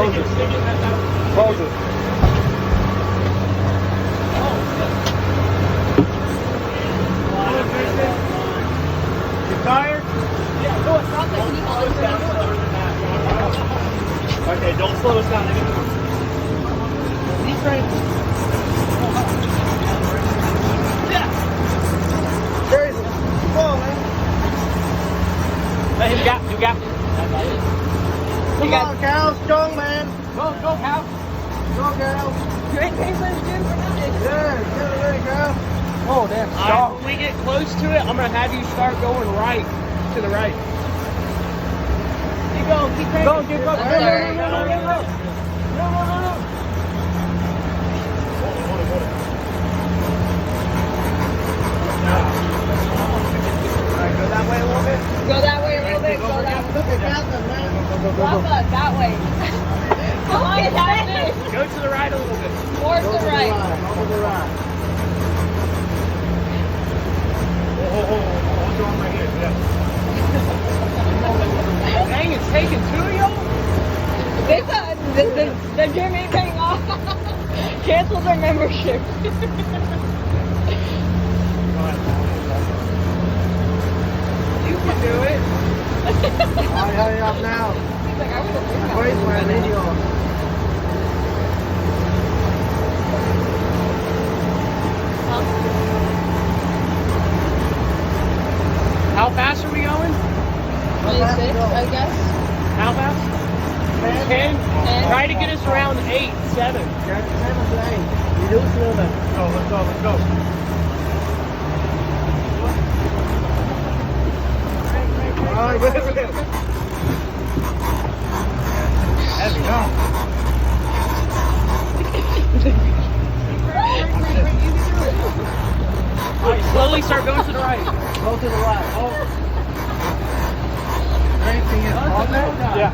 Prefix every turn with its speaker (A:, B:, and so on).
A: Close it. Close it. You tired?
B: Yeah, no, it's not that. Can you slow us down slower than that? Okay, don't slow us down anymore. He's right. Yeah.
A: Crazy. Come on, man.
B: Let him gap. You gap.
A: Come on, Cal. Strong, man.
B: Go, Cal.
A: Go, Cal.
B: You ain't paying for this gym for nothing.
A: Yeah, get it ready, Cal. Oh, damn.
B: Alright, when we get close to it, I'm gonna have you start going right to the right. Keep going, keep cranking.
A: Go, keep up.
B: No.
A: Alright, go that way a little bit.
C: Go that way a little bit. Go that way.
A: Look at Catherine, man. Go.
C: Papa, that way. Come on, that way.
B: Go to the right a little bit.
C: More to the right.
A: Over the right. Hold your arm right here. Yeah.
B: Dang, it's taking two of y'all?
C: The gym ain't paying off. Cancel their membership.
B: You can do it.
A: Alright, hurry up now.
C: He's like, I would have
A: Wait for a video.
B: How fast are we going?
C: 26, I guess.
B: How fast? 10? Try to get us around 8, 7.
A: Get 7 to 8. Reduce a little bit. Let's go. Alright, good. Heavy, huh?
B: Alright, slowly start going to the right.
A: Go to the right. Oh. Anything is on there?
B: Yeah.